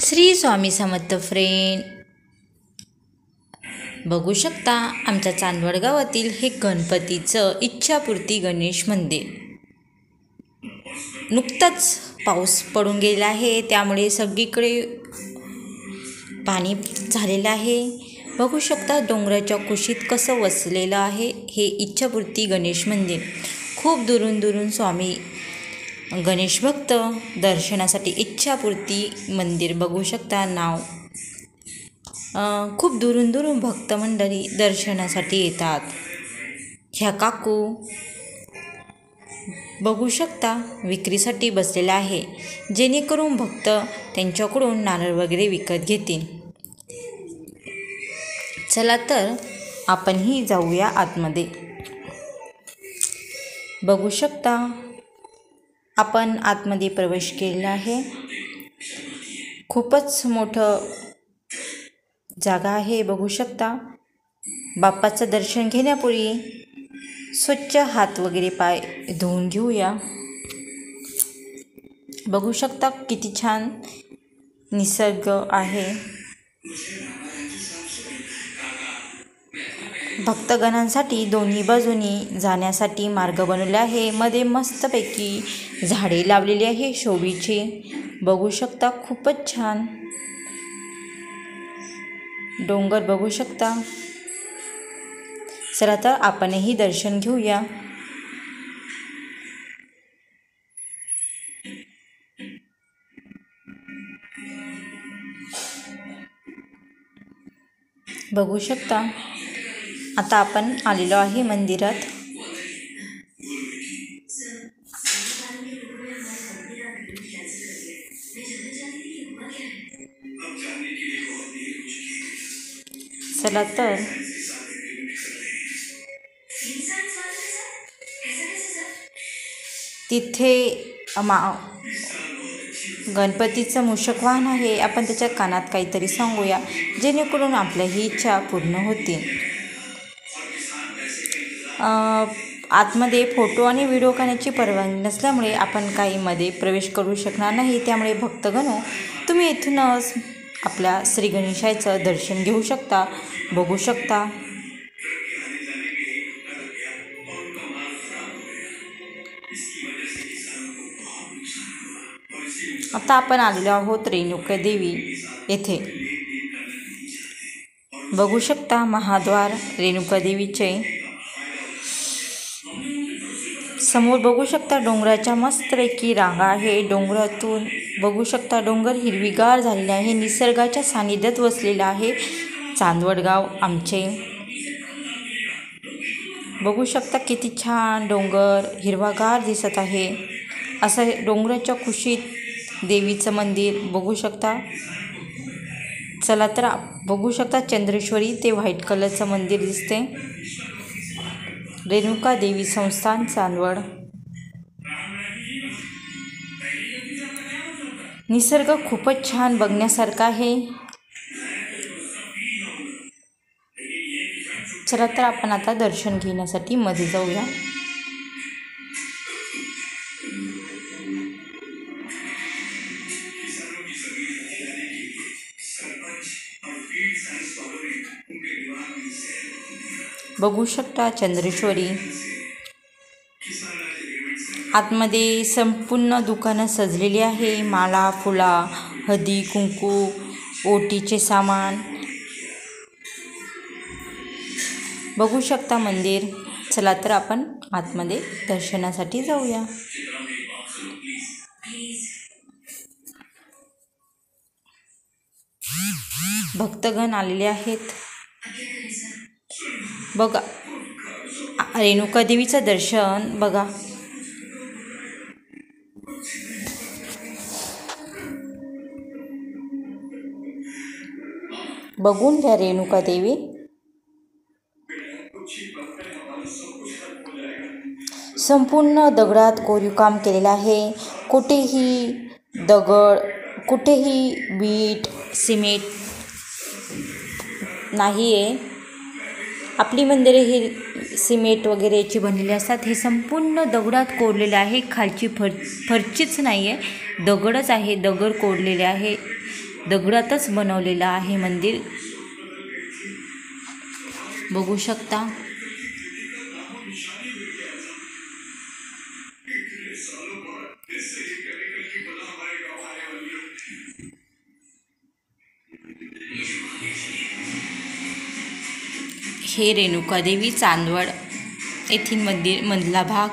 Shri Swami Samarth friend, बघू शकता आमच्या चांदवड गावातील हे गणपतीचं इच्छापूर्ती गणेश मंदिर. नुकताच पाऊस पडून गेला आहे, त्यामुळे सगळीकडे पाणी झालेलं आहे. बघू शकता डोंगराच्या कुशीत कसं वसलेलं आहे हे इच्छापूर्ती गणेश मंदिर. खूप दुरून स्वामी गणेश भक्त दर्शनासाठी इच्छापूर्ती मंदिर बघू शकता. नाव खूप दुरून भक्त मंडळी दर्शनासाठी येतात. ह्या काकू बघू शकता विक्रीसाठी बसलेला आहे, जेणेकरून भक्त त्यांच्याकडून नारळ वगैरे विकत घेतील. चला तर आपणही जाऊया आतमध्ये. बघू शकता आपण आतमध्ये प्रवेश केलेला आहे. खूपच मोठं जागा आहे. बघू शकता बाप्पाचं दर्शन घेण्यापूर्वी स्वच्छ हात वगैरे पाय धुवून घेऊया. बघू शकता किती छान निसर्ग आहे. भक्तगणांसाठी दोन्ही बाजूनी जाण्यासाठी मार्ग बनवले आहे. मध्ये मस्तपैकी झाडे लावलेली आहे शोभेची. बघू शकता खूपच छान डोंगर बघू शकता. चला तर आपणही दर्शन घेऊया. बघू शकता आता आपण आलेलो आहे मंदिरात. चला तर तिथे गणपतीचं मूषक वाहन आहे. आपण त्याच्या कानात काहीतरी सांगूया, जेणेकरून आपल्या ही इच्छा पूर्ण होतील. आतमध्ये फोटो आणि व्हिडिओ करण्याची परवानगी नसल्यामुळे आपण काही मध्ये प्रवेश करू शकणार नाही. त्यामुळे भक्तगणो, तुम्ही इथूनच आपल्या श्री गणेशाचं दर्शन घेऊ शकता. बघू शकता आता आपण आलेलो आहोत रेणुका देवी येथे. बघू शकता महाद्वार रेणुका देवीचे. समोर बघू शकता डोंगराच्या मस्तपैकी रांगा आहे. डोंगरातून बघू शकता डोंगर हिरवीगार झालेले आहे. निसर्गाच्या सानिध्यात वसलेला आहे चांदवड गाव आमचे. बघू शकता किती छान डोंगर हिरवागार दिसत आहे. असं डोंगराच्या कुशीत देवीचं मंदिर बघू शकता. चला तर बघू शकता चंद्रेश्वरी ते व्हाईट कलरचं मंदिर दिसते. रेणुका देवी संस्थान चांदवड. निसर्ग खूपच छान बघण्यासारखा आहे. चला तर आपण आता दर्शन घेण्यासाठी मध्ये जाऊया. बघू शकता चंद्रेश्वरी. आतमध्ये संपूर्ण दुकानं सजलेली आहे. माला, फुला, हळदी कुंकू, ओटीचे सामान. बघू शकता मंदिर. चला तर आपण आतमध्ये दर्शनासाठी जाऊया. भक्तगण आलेले आहेत. बघा रेणुका देवीचं दर्शन बघा. बघून घ्या रेणुका देवी. संपूर्ण दगडात कोरीव काम केलेलं आहे. कुठेही दगड, कुठेही वीट सिमेंट नाही आहे. आपली मंदिरे ही सिमेंट वगैरेची बनलेली असतात. हे संपूर्ण दगडात कोरलेले आहे. खालची फरचीच नाही आहे, दगडच आहे. दगड कोरलेले आहे. दगडातच बनवलेलं आहे मंदिर, बघू शकता. हे रेणुका देवी चांदवड येथील मंदिर मधला भाग.